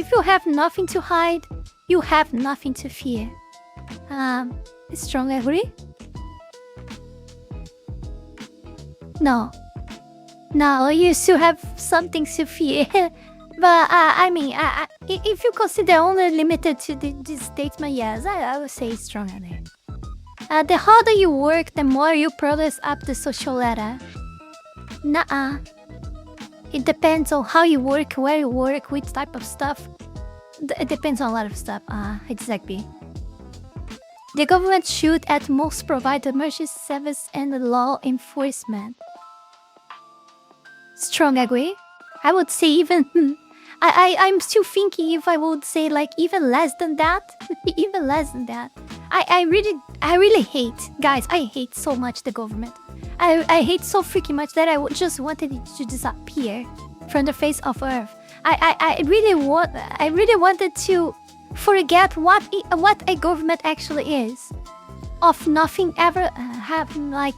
if you have nothing to hide, you have nothing to fear. Strong agree? No. No, you still have something to fear. But I mean, if you consider only limited to this statement, yes, I would say strong agree. The harder you work, the more you progress up the social ladder. Nuh-uh. It depends on how you work, where you work, which type of stuff. It depends on a lot of stuff. Exactly. The government should at most provide emergency service and law enforcement. Strong agree. I would say even... I'm still thinking if I would say like even less than that. Even less than that. I really hate... Guys, I hate so much the government. I hate so freaking much that I just wanted it to disappear from the face of Earth. I really wanted to forget what a government actually is. Of nothing ever having like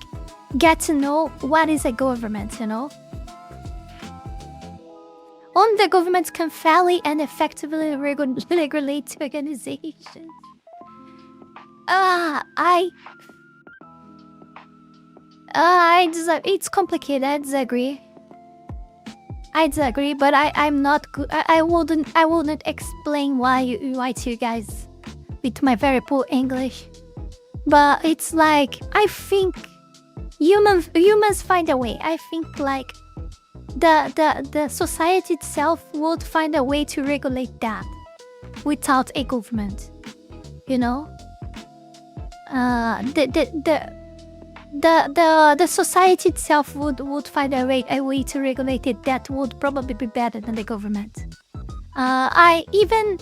get to know what is a government, you know? Only the government can fairly and effectively regulate organizations. It's complicated. I disagree, but I'm not good. I wouldn't explain why to you guys with my very poor English. But it's like I think humans find a way. I think like the society itself would find a way to regulate that without a government. You know? The society itself would find a way to regulate it that would probably be better than the government. I even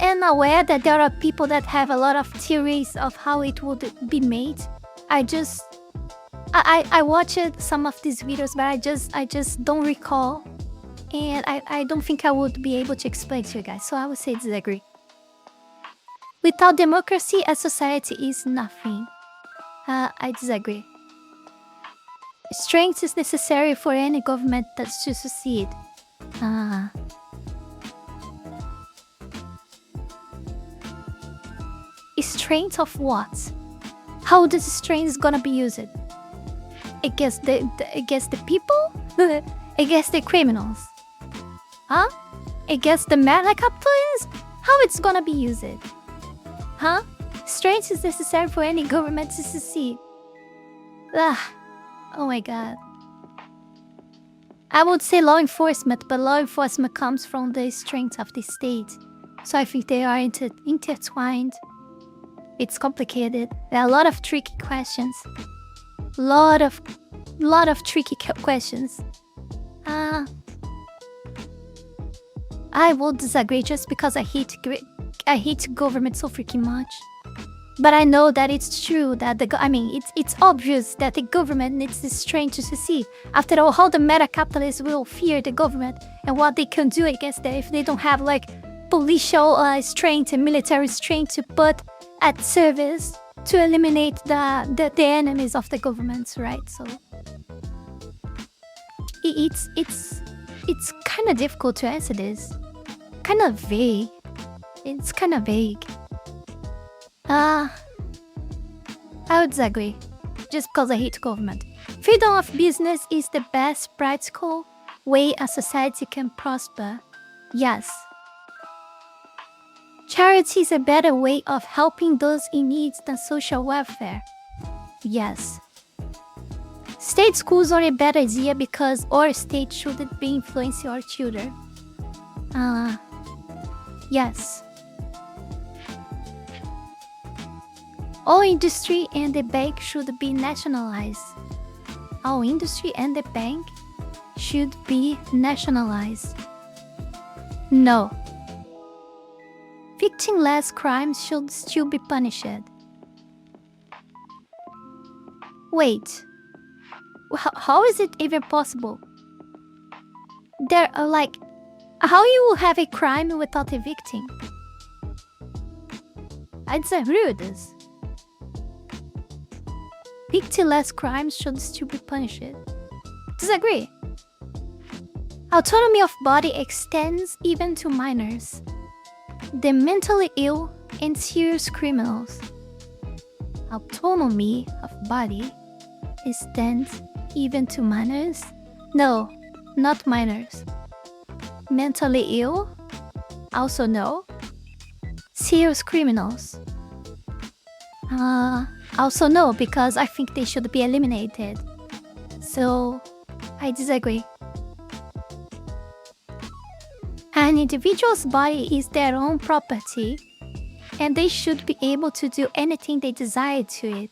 am aware that there are people that have a lot of theories of how it would be made. I watched some of these videos, but I just don't recall, and I don't think I would be able to explain to you guys. So I would say disagree. Without democracy, a society is nothing. I disagree. Strength is necessary for any government to succeed. Strength of what? How this strength is gonna be used? Against the people? Against the criminals? Huh? Against the capitalists? How it's gonna be used? Huh? Strength is necessary for any government to succeed. Oh my god. I would say law enforcement, but law enforcement comes from the strength of the state. So I think they are intertwined. It's complicated. There are a lot of tricky questions. Lot of tricky questions. I will disagree just because I hate government so freaking much. But I know that it's true that it's obvious that the government needs the strength to succeed. After all, how the meta-capitalists will fear the government and what they can do against them if they don't have like policial strength and military strength to put at service to eliminate the enemies of the governments, right? So it's kind of difficult to answer this. Kind of vague. It's kind of vague. I would disagree, just because I hate government. Freedom of business is the best practical way a society can prosper. Yes. Charity is a better way of helping those in need than social welfare. Yes. State schools are a better idea because our state shouldn't be influencing our children. Yes. All industry and the bank should be nationalized. All industry and the bank should be nationalized. No. Victimless crimes should still be punished. Wait. How is it even possible? There are like... How you will have a crime without a victim? I disagree with this. Victimless crimes should still be punished. Disagree. Autonomy of body extends even to minors, the mentally ill, and serious criminals. Autonomy of body extends even to minors? No, not minors. Mentally ill? Also no. Serious criminals? Also no, because I think they should be eliminated. So, I disagree. An individual's body is their own property, and they should be able to do anything they desire to it.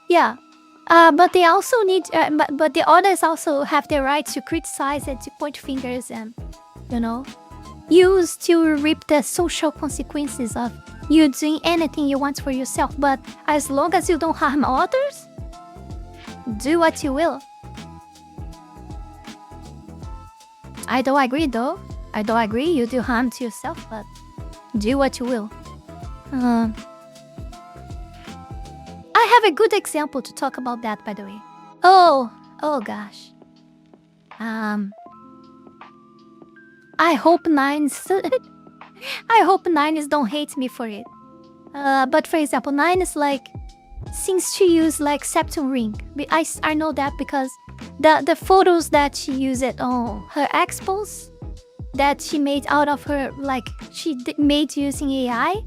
Yeah. But they also need, but the others also have the right to criticize and to point fingers and, use to reap the social consequences of you doing anything you want for yourself. But as long as you don't harm others, do what you will. I don't agree though. I don't agree you do harm to yourself, but do what you will. I have a good example to talk about that, by the way. Oh gosh. I hope Nines don't hate me for it. But for example, Nines seems to use septum ring. I know that because the photos that she used on her expos that she made out of her made using AI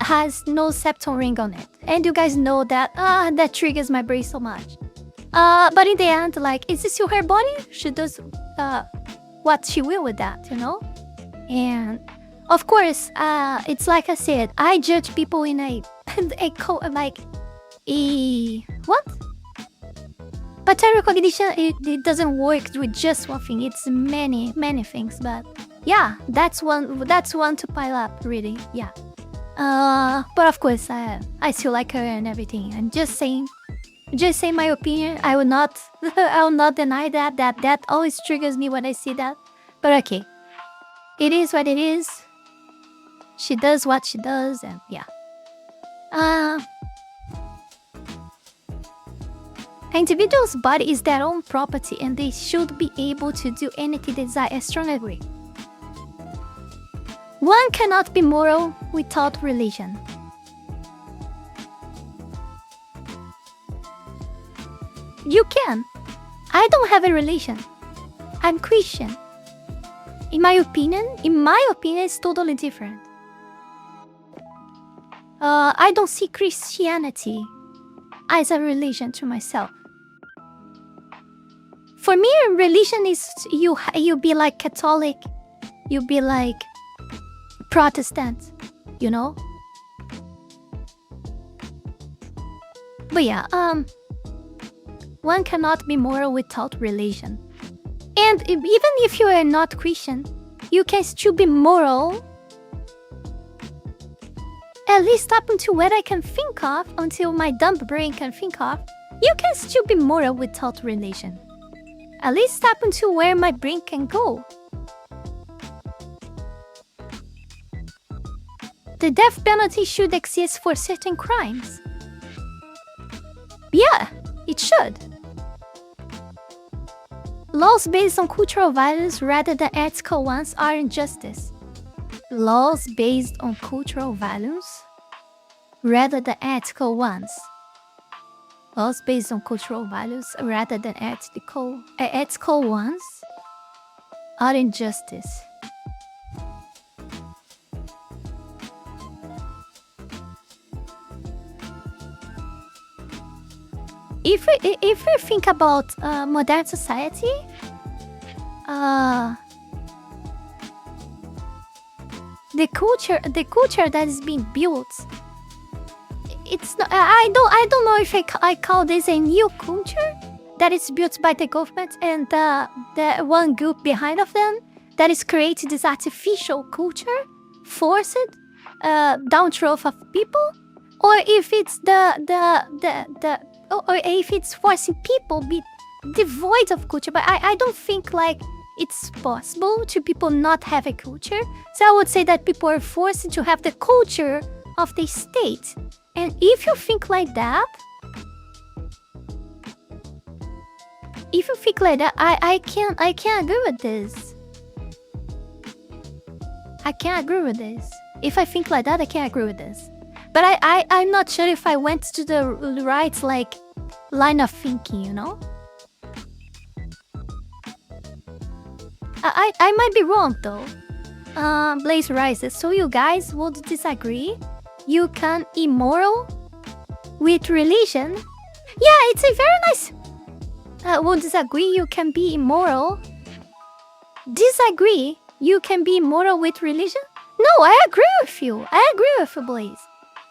has no septum ring on it. And you guys know that that triggers my brain so much. But in the end, is this her body? She does what she will with that, And of course, it's like I said, I judge people in what? Pattern recognition, it doesn't work with just one thing. It's many things. But yeah, that's one to pile up, really. Yeah. But of course, I still like her and everything. I'm just saying my opinion. I will not deny that always triggers me when I see that. But okay, it is what it is. She does what she does, and yeah. An individual's body is their own property, and they should be able to do anything they desire. I strongly agree. One cannot be moral without religion. You can. I don't have a religion. I'm Christian. In my opinion, it's totally different. I don't see Christianity as a religion to myself. For me, religion is you be like Catholic, you be like Protestant, But yeah, one cannot be moral without religion. And even if you are not Christian, you can still be moral. At least up until what I can think of, until my dumb brain can think of, you can still be moral without religion. At least up until where my brain can go. The death penalty should exist for certain crimes. Yeah, it should. Laws based on cultural values rather than ethical ones are injustice. Laws based on cultural values rather than ethical ones. Laws based on cultural values rather than ethical ones are injustice. If we think about modern society, the culture that is being built, it's not. I don't know if I call this a new culture that is built by the government and the one group behind of them that is creating this artificial culture, forced downthrow of people, or if it's or if it's forcing people be devoid of culture. But I don't think it's possible to people not have a culture. So I would say that people are forced to have the culture of the state. And if you think like that, if you think like that, I can't agree with this. I can't agree with this. If I think like that, I can't agree with this. But I'm not sure if I went to the right like line of thinking, you know? I might be wrong though. Blaze rises. So you guys would disagree? You can immoral with religion? Yeah, it's a very nice. Would disagree? You can be immoral. Disagree? You can be immoral with religion? No, I agree with you. I agree with you, Blaze.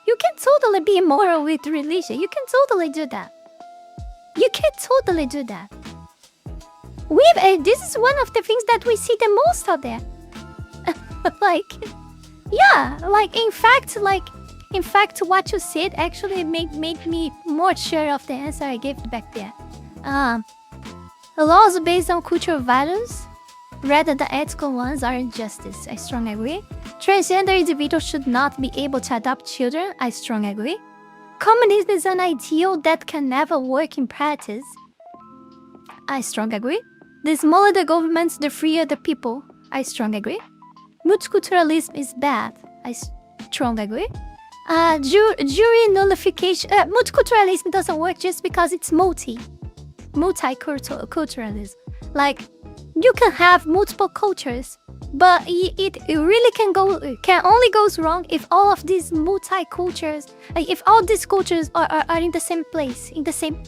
You can totally be immoral with religion. You can totally do that. You can totally do that. This is one of the things that we see the most out there. Like, yeah, like in fact, what you said actually made me more sure of the answer I gave back there. Laws based on cultural values rather than ethical ones are injustice. I strongly agree. Transgender individuals should not be able to adopt children. I strongly agree. Communism is an ideal that can never work in practice. I strongly agree. The smaller the governments, the freer the people. I strongly agree. Multiculturalism is bad. I strongly agree. Jury nullification. Multiculturalism doesn't work just because it's multiculturalism. Like, you can have multiple cultures, but it really can only goes wrong if all of these multicultures, if all these cultures are in the same place, in the same,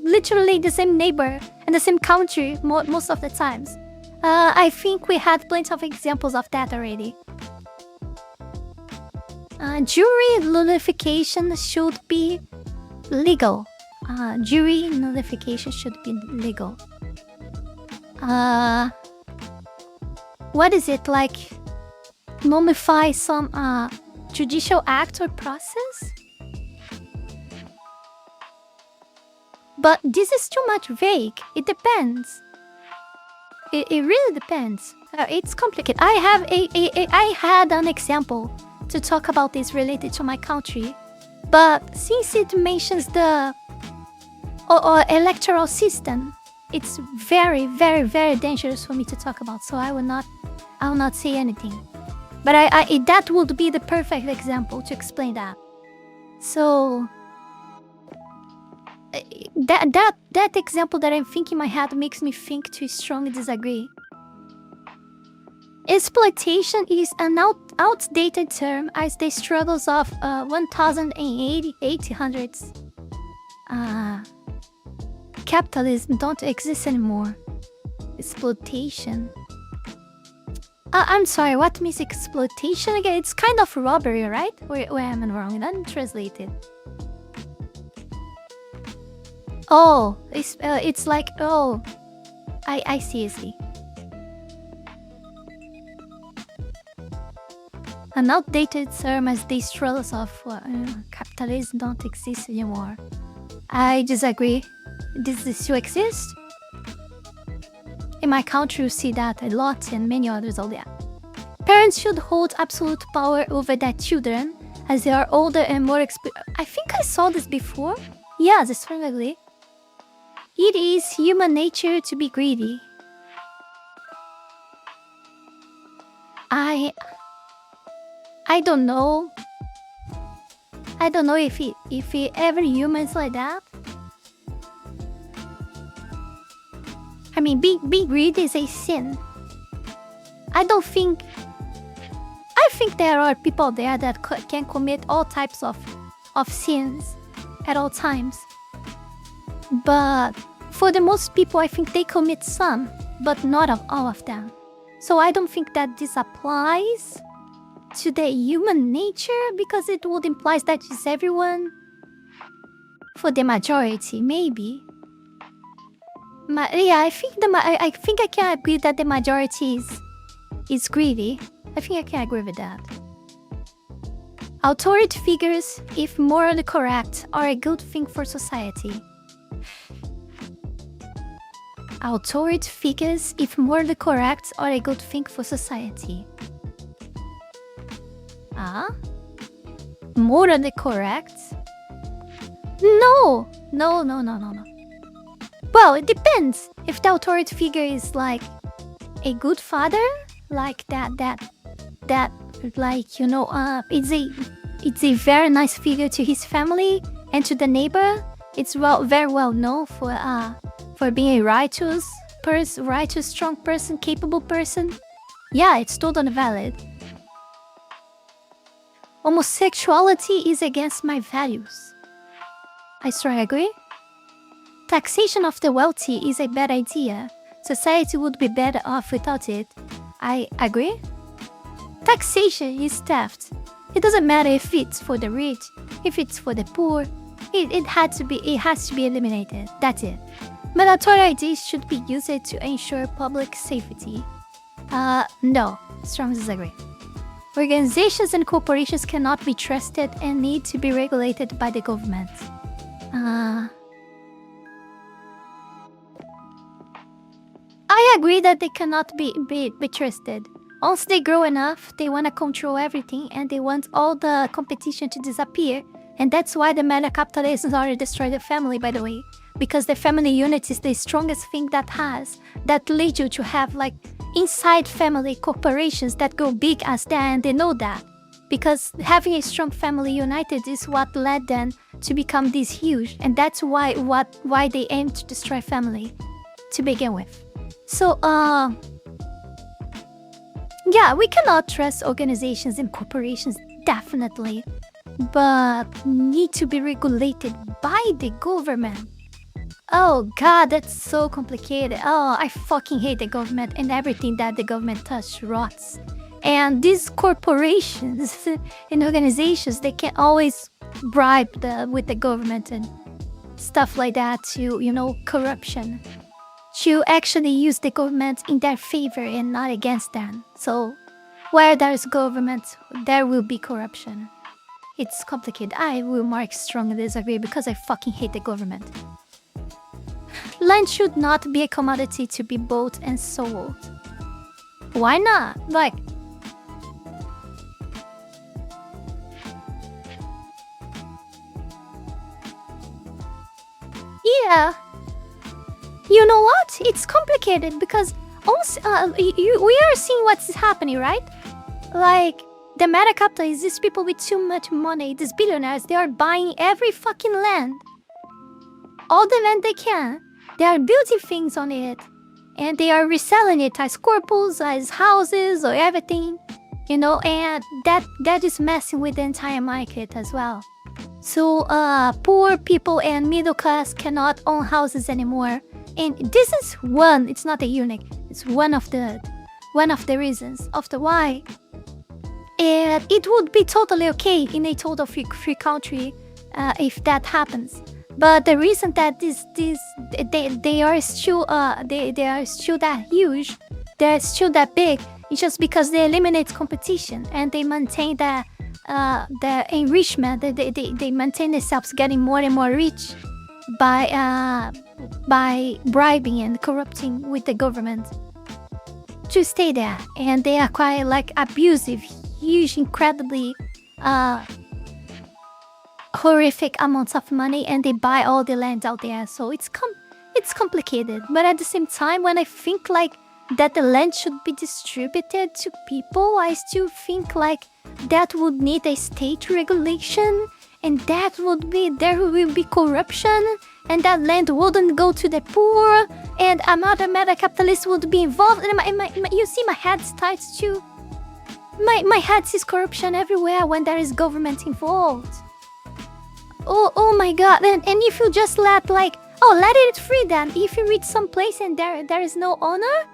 literally the same neighbor and the same country most of the times. I think we had plenty of examples of that already. Jury nullification should be legal. Jury nullification should be legal. What is it, like nullify some judicial act or process? But this is too much vague. It depends. It really depends. It's complicated. I had an example to talk about this related to my country, but since it mentions the electoral system, it's very, very, very dangerous for me to talk about. So I will not say anything. But that would be the perfect example to explain that. So that example that I'm thinking in my head makes me think to strongly disagree. Exploitation is an outdated term as the struggles of 1800s. Capitalism don't exist anymore. Exploitation. I'm sorry, what means exploitation again? It's kind of robbery, right? Where am I wrong? Untranslated. Oh, it's like, oh, I see. An outdated term as the struggles of capitalism don't exist anymore. I disagree. Does this still exist? In my country, you see that a lot, and many others out there. Parents should hold absolute power over their children as they are older and more experienced. I think I saw this before. Yeah, this strongly. It is human nature to be greedy. I don't know. I don't know if every human is like that. I mean, being greedy is a sin. I think there are people there that can commit all types of sins at all times. But for the most people, I think they commit some, but not of all of them. So I don't think that this applies to the human nature, because it would imply that it's everyone. For the majority, maybe. Yeah, I think I can agree that the majority is greedy. I think I can agree with that. Authority figures, if morally correct, are a good thing for society. Authority figures, if morally correct, are a good thing for society. Morally correct? No. Well, it depends. If the authority figure is like a good father, like that, like, you know, it's a very nice figure to his family and to the neighbor. It's very well known for being a righteous, strong person, capable person. Yeah, it's totally valid. Homosexuality is against my values. I strongly agree. Taxation of the wealthy is a bad idea. Society would be better off without it. I agree. Taxation is theft. It doesn't matter if it's for the rich, if it's for the poor. It has to be eliminated. That's it. Mandatory IDs should be used to ensure public safety. No. Strong disagree. Organizations and corporations cannot be trusted and need to be regulated by the government. I agree that they cannot be trusted. Once they grow enough, they want to control everything and they want all the competition to disappear. And that's why the meta capitalism already destroyed the family, by the way. Because the family unit is the strongest thing that leads you to have like inside family corporations that go big as that, and they know that. Because having a strong family united is what led them to become this huge. And that's why they aim to destroy family to begin with. So, yeah, we cannot trust organizations and corporations, definitely. But need to be regulated by the government. Oh god, that's so complicated. Oh, I fucking hate the government, and everything that the government touches rots. And these corporations and organizations, they can always bribe with the government and stuff like that to, you know, corruption. To actually use the government in their favor and not against them. So, where there's government, there will be corruption. It's complicated. I will mark strongly disagree because I fucking hate the government. Land should not be a commodity to be bought and sold. Why not? Like, yeah. You know what? It's complicated because also, we are seeing what's happening, right? Like, the meta capitalists, these people with too much money, these billionaires, they are buying every fucking land. All the land they can. They are building things on it. And they are reselling it as corpus, as houses, or everything. You know, and that is messing with the entire market as well. So, poor people and middle class cannot own houses anymore. And this is it's not a unique, it's one of the reasons of the why. And it would be totally okay in a total free country if that happens. But the reason that they are still that huge, they're still that big, is just because they eliminate competition and they maintain the enrichment. They maintain themselves getting more and more rich by bribing and corrupting with the government to stay there. And they acquire like abusive, huge, incredibly horrific amounts of money, and they buy all the land out there. So it's complicated. But at the same time, when I think like that the land should be distributed to people, I still think like that would need a state regulation, and there will be corruption, and that land wouldn't go to the poor, and another meta capitalist would be involved. And you see, my head starts to. My head sees corruption everywhere when there is government involved. Oh my god! And if you just let it free then. If you reach some place and there is no owner,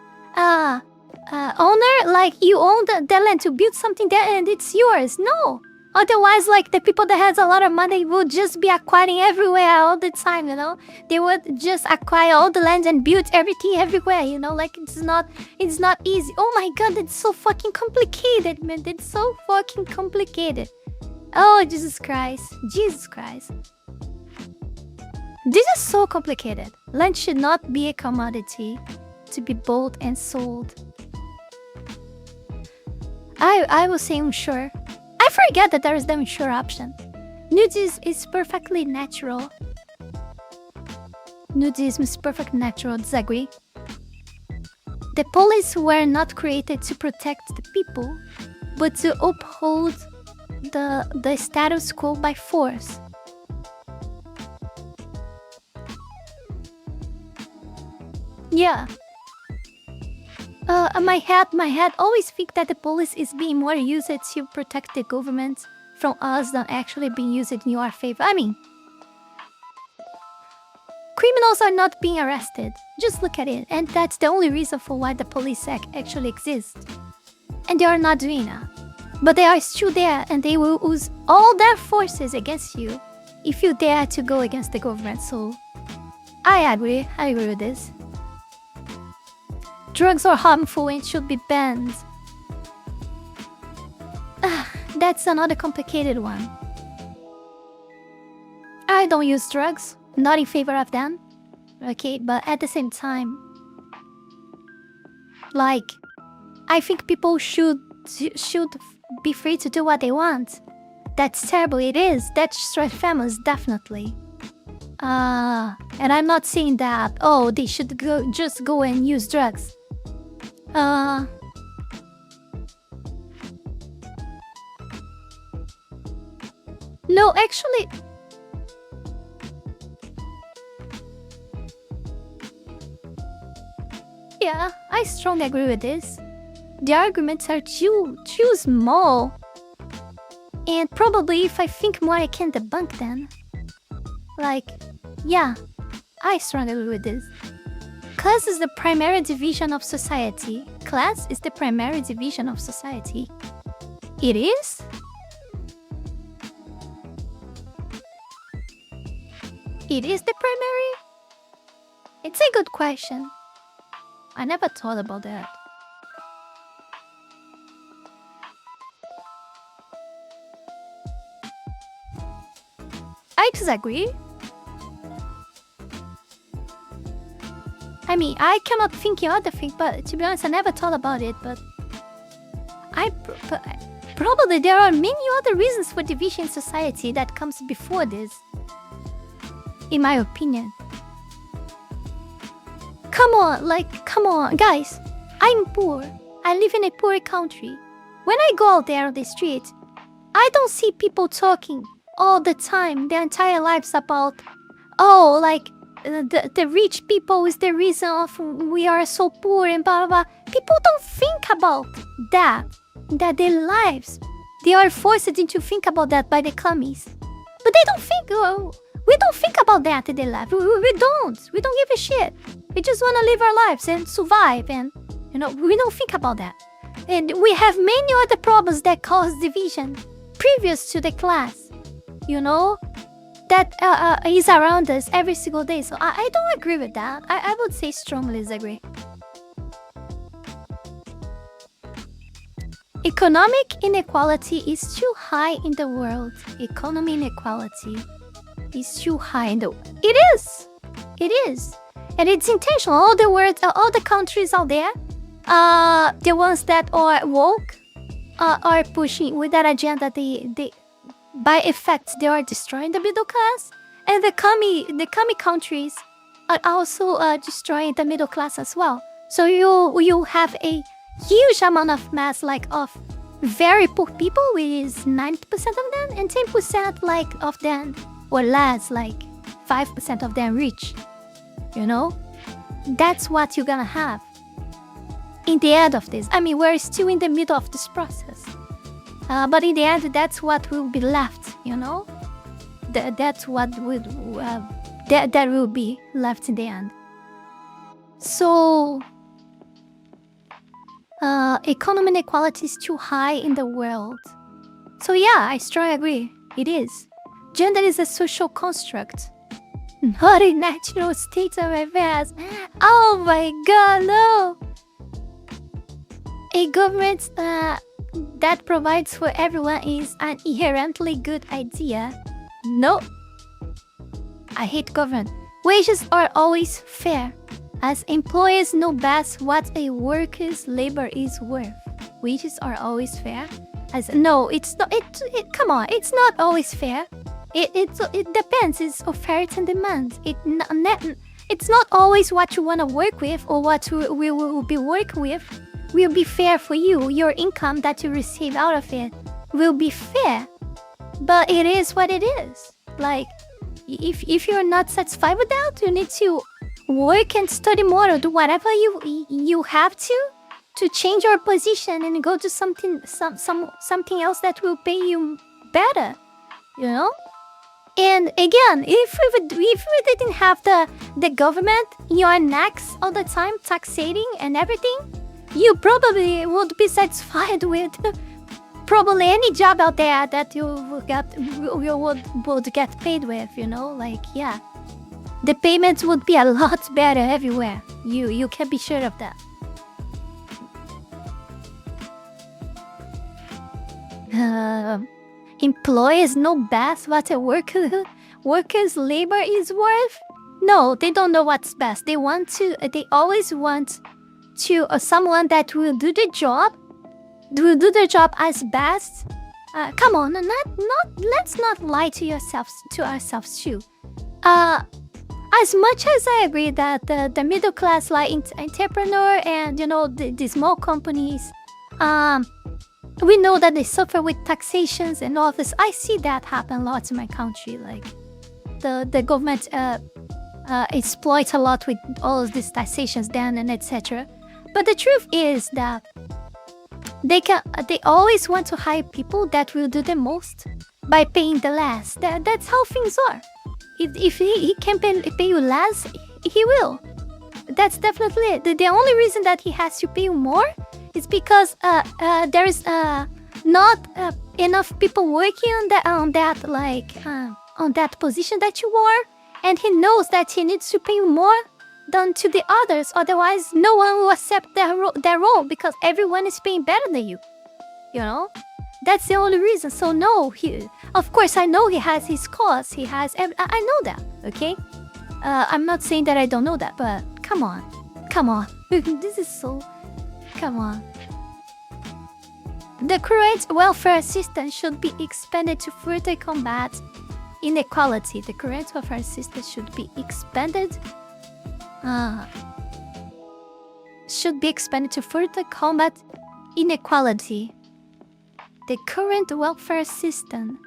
like you own the land to build something there and it's yours. No. Otherwise, like, the people that has a lot of money would just be acquiring everywhere all the time, you know? They would just acquire all the land and build everything everywhere, you know? Like, it's not easy. Oh my god, it's so fucking complicated, man. It's so fucking complicated. Oh, Jesus Christ. Jesus Christ. This is so complicated. Land should not be a commodity to be bought and sold. I will say unsure. I forget that there is the unsure option. Nudity is perfectly natural. Nudism is perfect natural. Disagree. The police were not created to protect the people, but to uphold the status quo by force. Yeah. My head always think that the police is being more used to protect the government from us than actually being used in your favor. I mean, criminals are not being arrested. Just look at it. And that's the only reason for why the police actually exists. And they are not doing that. But they are still there, and they will use all their forces against you if you dare to go against the government. So, I agree with this. Drugs are harmful and should be banned. That's another complicated one. I don't use drugs, not in favor of them. Okay, but at the same time, like, I think people should be free to do what they want. That's terrible, it is. That destroys families, definitely. And I'm not saying that, oh, they should just go and use drugs. No, actually... Yeah, I strongly agree with this. The arguments are too small. And probably if I think more, I can debunk them. Like, yeah, I strongly agree with this. Class is the primary division of society. Class is the primary division of society. It is? It is the primary? It's a good question. I never thought about that. I disagree. I mean, I cannot think of other thing, but to be honest, I never thought about it, but... Probably there are many other reasons for division in society that comes before this. In my opinion. Come on, guys. I'm poor. I live in a poor country. When I go out there on the street, I don't see people talking all the time, their entire lives about, oh, like, the rich people is the reason of we are so poor and blah, blah, blah. People don't think about that their lives, they are forced to think about that by the commies. But they don't think, we don't think about that in their life. We don't give a shit. We just want to live our lives and survive, and, you know, we don't think about that. And we have many other problems that cause division previous to the class, you know, that is around us every single day. So I don't agree with that. I would say strongly disagree. Economic inequality is too high in the world. Economic inequality is too high in the world. It is. It is. And it's intentional. All the countries out there, the ones that are woke, are pushing with that agenda. They by effect, they are destroying the middle class, and the commie countries are also destroying the middle class as well. So you have a huge amount of mass, like, of very poor people, which is 90% of them, and 10% like of them, or less, like 5% of them rich. You know, that's what you're gonna have in the end of this. I mean, we're still in the middle of this process. But in the end, that's what will be left, you know? That's what that will be left in the end. So, economic inequality is too high in the world. So yeah, I strongly agree. It is. Gender is a social construct, not a natural state of affairs. Oh my god, no! A government that provides for everyone is an inherently good idea. No. I hate government. Wages are always fair, as employers know best what a worker's labor is worth. Wages are always fair. No, it's not. Come on, it's not always fair. It depends. It's offer and demand. it's not always what you want to work with or what we will be working with will be fair for you. Your income that you receive out of it will be fair. But it is what it is. Like, if you're not satisfied with that, you need to work and study more or do whatever you have to change your position and go to something else that will pay you better, you know? And again, if we didn't have the government in your necks all the time, taxating and everything, you probably would be satisfied with probably any job out there that you would get paid with, you know? Like, yeah. The payments would be a lot better everywhere. You can be sure of that. Employers know best what a worker's labor is worth? No, they don't know what's best. They always want to someone that will do the job as best. Come on, let's not lie to ourselves too. As much as I agree that the middle class, like entrepreneur and the small companies, we know that they suffer with taxations and all this. I see that happen lots in my country. Like the government exploits a lot with all of these taxations then and etc. But the truth is that they always want to hire people that will do the most by paying the less. That's how things are. If he can pay you less, he will. That's definitely it. The only reason that he has to pay you more is because there is not enough people working on that position that you are, and he knows that he needs to pay you more than to the others. Otherwise, no one will accept their role because everyone is paying better than you. You know, that's the only reason. So no, of course I know he has his cause. I know that. Okay, I'm not saying that I don't know that, but come on. This is so. Come on. The current welfare system should be expanded to further combat inequality. The current welfare system should be expanded. To further combat inequality. The current welfare system.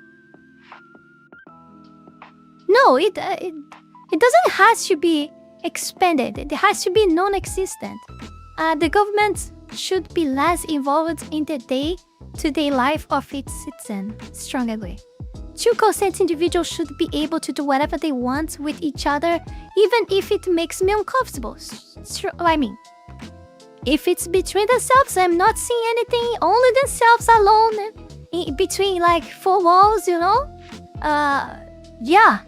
No, it doesn't have to be expanded. It has to be non-existent. The government should be less involved in the day-to-day life of its citizens. Strong agree. True consent individuals should be able to do whatever they want with each other, even if it makes me uncomfortable. If it's between themselves, I'm not seeing anything. Only themselves alone, between like four walls, you know. Yeah.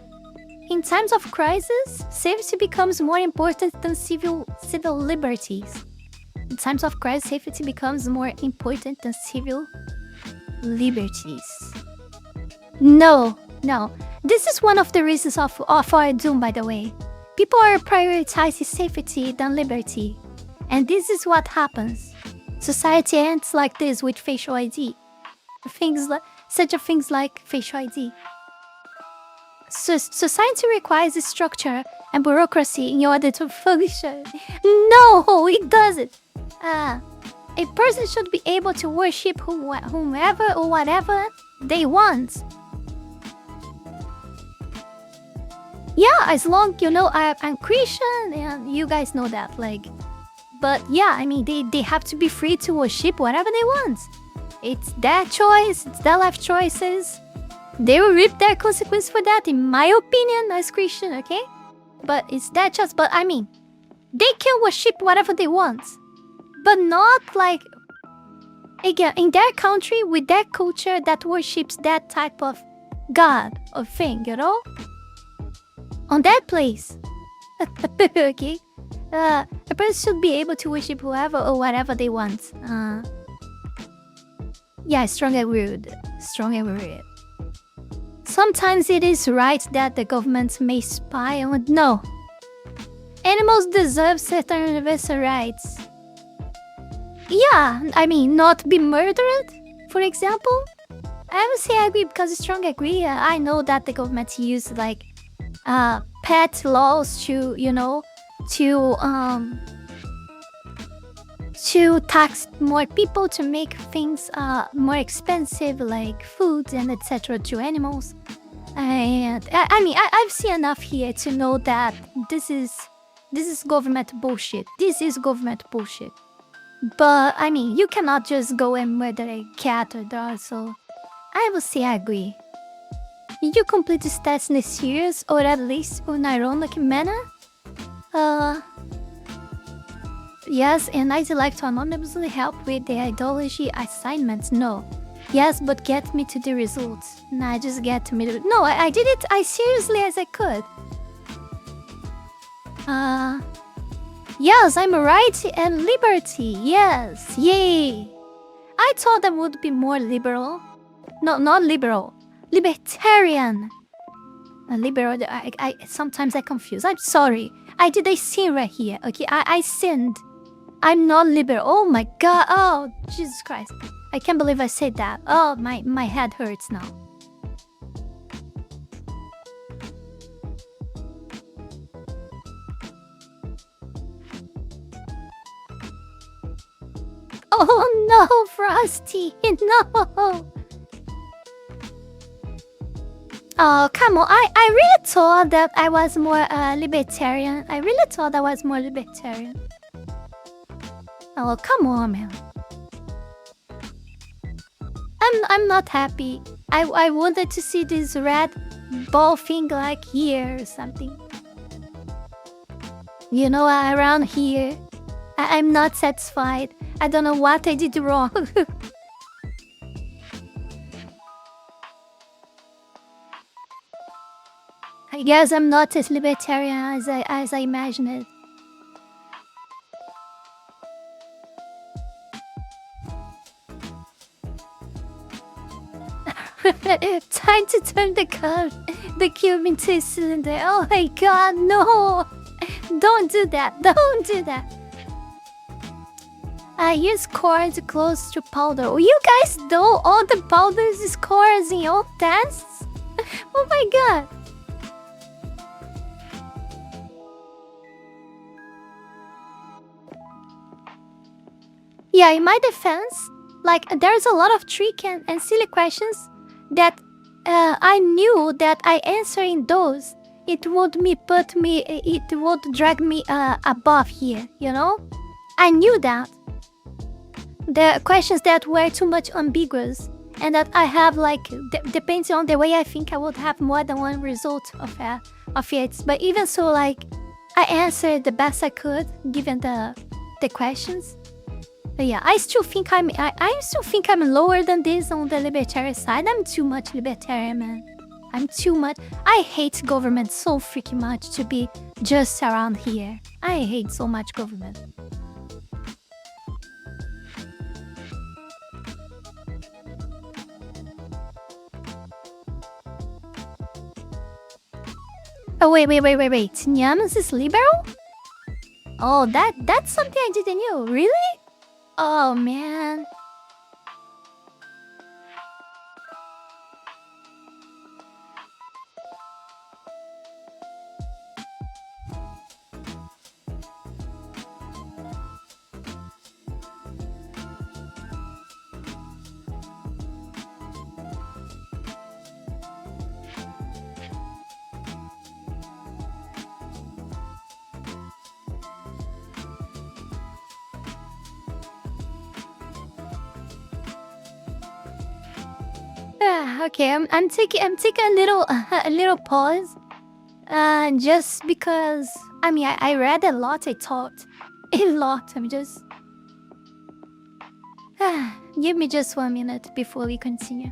In times of crisis, safety becomes more important than civil liberties. In times of crisis, safety becomes more important than civil liberties. No. This is one of the reasons of our doom, by the way. People are prioritizing safety than liberty. And this is what happens. Society ends like this with facial ID. Such things like facial ID. Society requires structure and bureaucracy in order to function. No, it doesn't. A person should be able to worship whomever or whatever they want. Yeah, as long I'm Christian and you guys know that, like. But yeah, I mean they have to be free to worship whatever they want. It's their choice. It's their life choices. They will reap their consequences for that, in my opinion, as Christian, okay? But it's their choice. But I mean, they can worship whatever they want. But not like, again, in their country, with their culture that worships that type of god or thing, you know? On that place. Okay? A person should be able to worship whoever or whatever they want. Yeah, strongly agreed. Sometimes it is right that the government may spy on... No. Animals deserve certain universal rights. Yeah, I mean, not be murdered, for example. I would say I agree because I strongly agree. I know that the government use like pet laws to, to tax more people, to make things more expensive, like food and etc. to animals. And I've seen enough here to know that this is government bullshit. This is government bullshit. But you cannot just go and murder a cat or dog. So I will say I agree. Did you complete this test in a serious or at least unironic manner? Yes, and I'd like to anonymously help with the ideology assignments. No. Yes, but get me to the results. Nah, just get me to... No, I did it as seriously as I could. Yes, I'm right and liberty. Yes, yay. I thought I would be more liberal. No, not liberal. Libertarian. Liberal, sometimes I confuse. I'm sorry. I did a sin right here. Okay, I sinned. I'm not liberal. Oh my god. Oh, Jesus Christ. I can't believe I said that. Oh, my head hurts now. Oh no, Frosty. No. Oh, come on. I really thought that I was more libertarian. I really thought I was more libertarian. Oh, come on, man. I'm not happy. I wanted to see this red ball thing like here or something. Around here. I'm not satisfied. I don't know what I did wrong. I guess I'm not as libertarian as I imagined it. Time to turn the cube into a cylinder. Oh my god, no! Don't do that. Don't do that. I use cords close to powder. Oh, you guys know all the powders is cords in your tests? Oh my god. Yeah, in my defense, there's a lot of trick and silly questions that I knew that I answering those, it would drag me above here, I knew that. The questions that were too much ambiguous, and that I have depends on the way I think I would have more than one result of it. But even so, I answered the best I could given the questions. But yeah, I still think I'm lower than this on the libertarian side. I'm too much libertarian, man. I'm too much. I hate government so freaking much to be just around here. I hate so much government. Oh wait. Nyams is liberal? Oh, that's something I didn't know. Really? Oh man. Okay, I'm taking a little pause. Just because I read a lot. I thought a lot. Give me just 1 minute before we continue.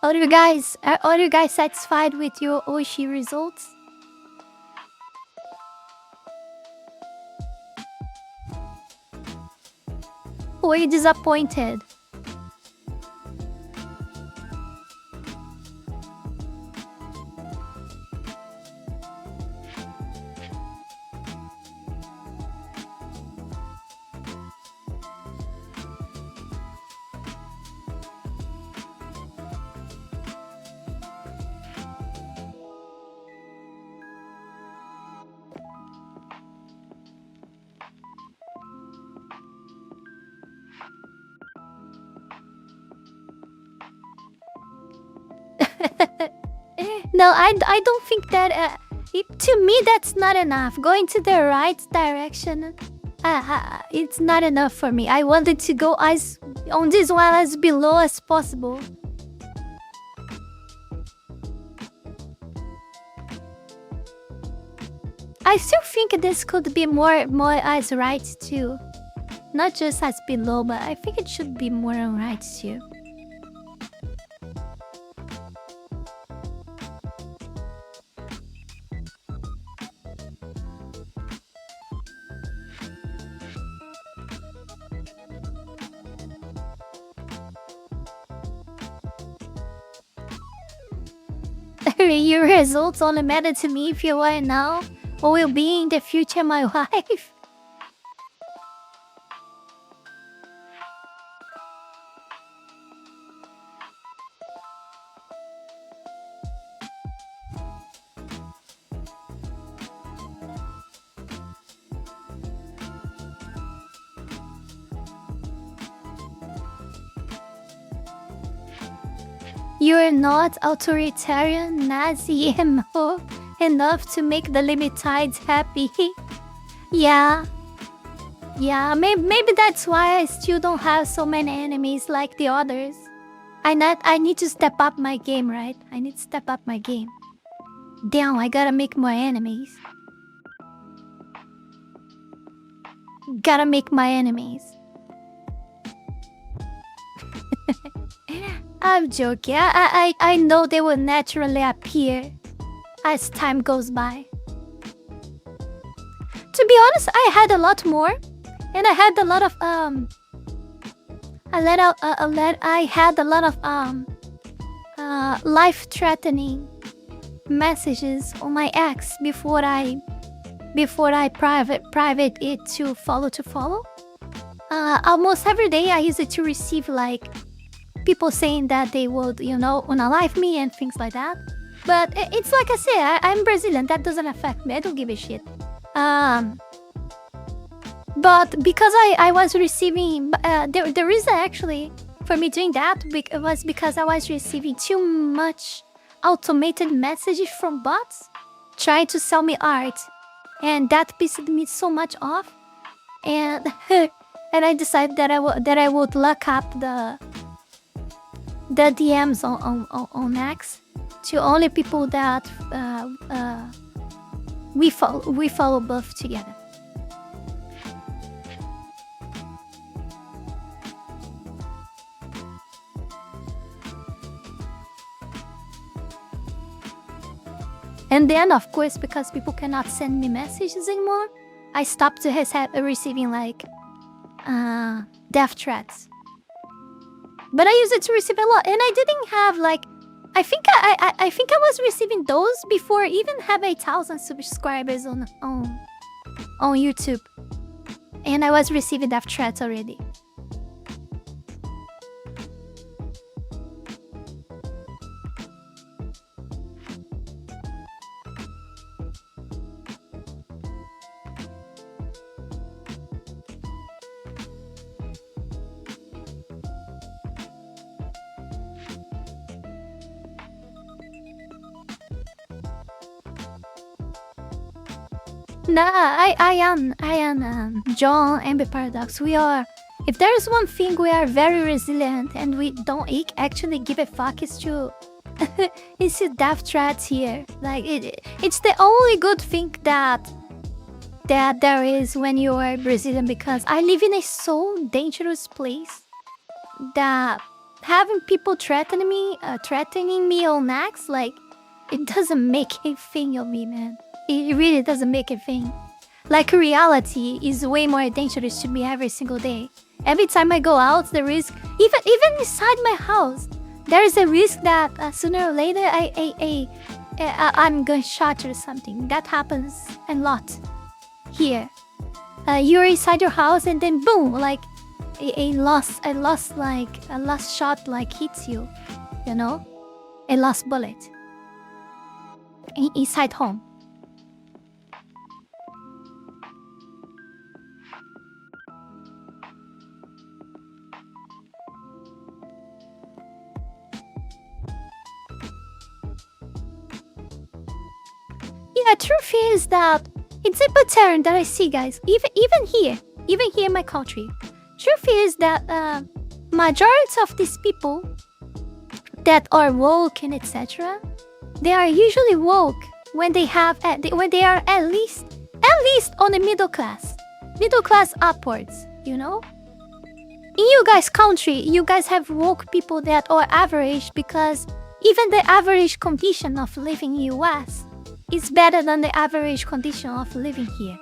Are you guys satisfied with your Oishi results? Or are you disappointed? No, I don't think that. To me, that's not enough. Going to the right direction, it's not enough for me. I wanted to go as on this one as below as possible. I still think this could be more as right too. Not just as below, but I think it should be more on right too. Your results only matter to me if you are now or will be in the future my wife. You're not authoritarian Nazi emo enough to make the Limitides happy. Yeah, maybe that's why I still don't have so many enemies like the others. I need to step up my game, right? I need to step up my game. Damn, I gotta make more enemies. Gotta make my enemies. I'm joking. I know they will naturally appear as time goes by. To be honest, I had a lot more, and I had a lot of life-threatening messages on my ex before I private it to follow. Almost every day I used it to receive like people saying that they would, unalive me and things like that. But it's like I say, I'm Brazilian. That doesn't affect me. I don't give a shit. But because I was receiving, the reason actually for me doing that was because I was receiving too much automated messages from bots trying to sell me art, and that pissed me so much off. And and I decided that I would lock up the DMs on X to only people that we follow both together. And then, of course, because people cannot send me messages anymore, I stopped receiving like death threats. But I used it to receive a lot, and I didn't have like, I think I was receiving those before I even have 1,000 subscribers on YouTube, and I was receiving death threats already. Nah, I am John and Paradox. We are. If there is one thing we are very resilient and we don't actually give a fuck, is to it's the death threats here. Like it's the only good thing that there is when you are Brazilian, because I live in a so dangerous place that having people threatening me on X, like, it doesn't make a thing of me, man. It really doesn't make a thing. Like, reality is way more dangerous to me every single day. Every time I go out, the risk, even inside my house, there is a risk that sooner or later I'm going shot or something. That happens a lot here. You're inside your house and then boom, like a lost shot like hits you, you know, a lost bullet inside home. Yeah, truth is that it's a pattern that I see, guys. Even here in my country, truth is that majority of these people that are woke and etc., they are usually woke when they are at least on the middle class upwards. You know, in you guys' country, you guys have woke people that are average because even the average condition of living in US is better than the average condition of living here.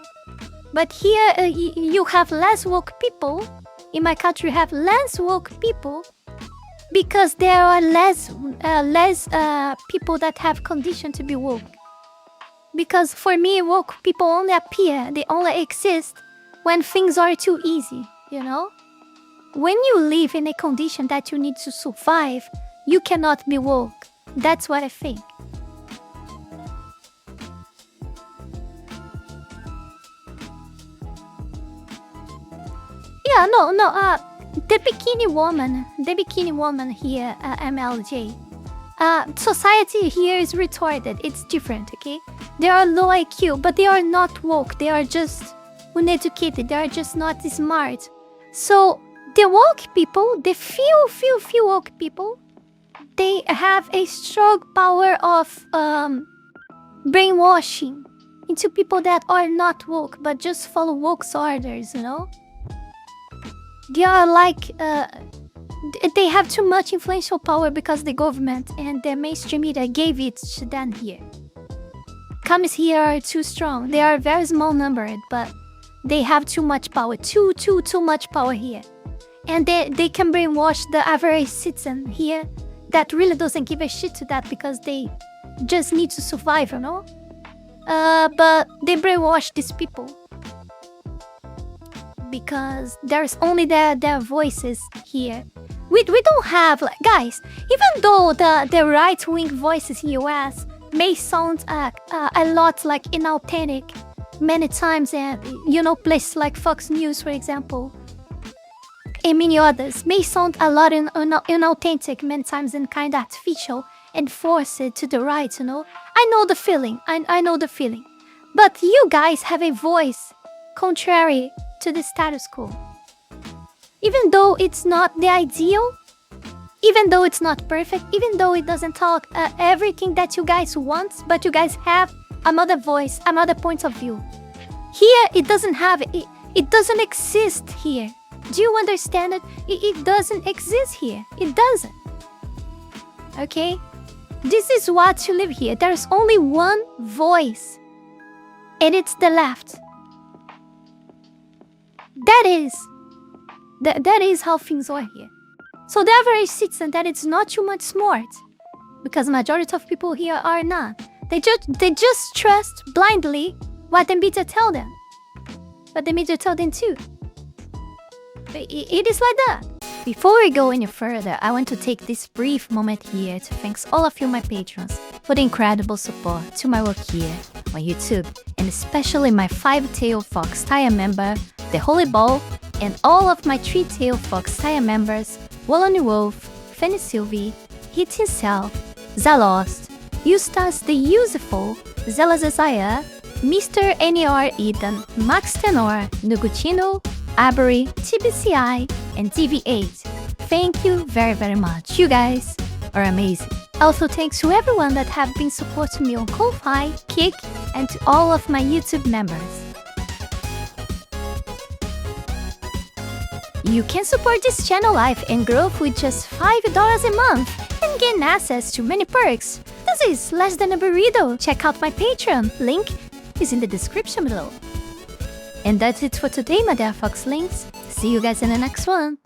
But here, you have less woke people. In my country, have less woke people because there are less people that have condition to be woke. Because for me, woke people only appear, they only exist when things are too easy, you know? When you live in a condition that you need to survive, you cannot be woke. That's what I think. Yeah, no, the bikini woman here, MLJ. Society here is retarded. It's different, okay? They are low IQ, but they are not woke. They are just uneducated. They are just not smart. So the woke people, the few woke people, they have a strong power of brainwashing into people that are not woke, but just follow woke's orders, you know? They are like, they have too much influential power because the government and the mainstream media gave it to them here. Commies here are too strong. They are very small numbered, but they have too much power. Too much power here. And they can brainwash the average citizen here that really doesn't give a shit to that because they just need to survive, you know? But they brainwash these people. Because there's only their voices here. We don't have, like, guys, even though the right-wing voices in US may sound a lot like inauthentic many times, and you know, places like Fox News, for example, and many others may sound a lot inauthentic many times and kind of artificial and forced to the right, you know. I know the feeling. I know the feeling. But you guys have a voice contrary to the status quo. Even though it's not the ideal, even though it's not perfect, even though it doesn't talk everything that you guys want, but you guys have another voice, another point of view. Here, it doesn't have it. It doesn't exist here. Do you understand it? It doesn't exist here. It doesn't. Okay? This is what you live here. There's only one voice, and it's the left. That is how things are here. So the average citizen that it's not too much smart, because majority of people here are not. They just trust blindly what the media tell them. But the media tell them too. It is like that. Before we go any further, I want to take this brief moment here to thank all of you, my patrons, for the incredible support to my work here on YouTube, and especially my 5-tailed fox tier member, the Holy Ball, and all of my 3-tailed fox tier members, Wallony Wolf, Fanny Sylvie, Hit Himself, Zalost, Eustace the Useful, Zealous Isaiah, Mr. NER Eden, Max Tenor, Nugutino, Avery, TBCI, and TV8. Thank you very, very much. You guys are amazing. Also, thanks to everyone that have been supporting me on Ko-Fi, Kick, and to all of my YouTube members. You can support this channel life and growth with just $5 a month and gain access to many perks. This is less than a burrito. Check out my Patreon. Link is in the description below. And that's it for today, my dear Foxlings. See you guys in the next one.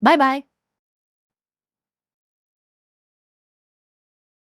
Bye bye.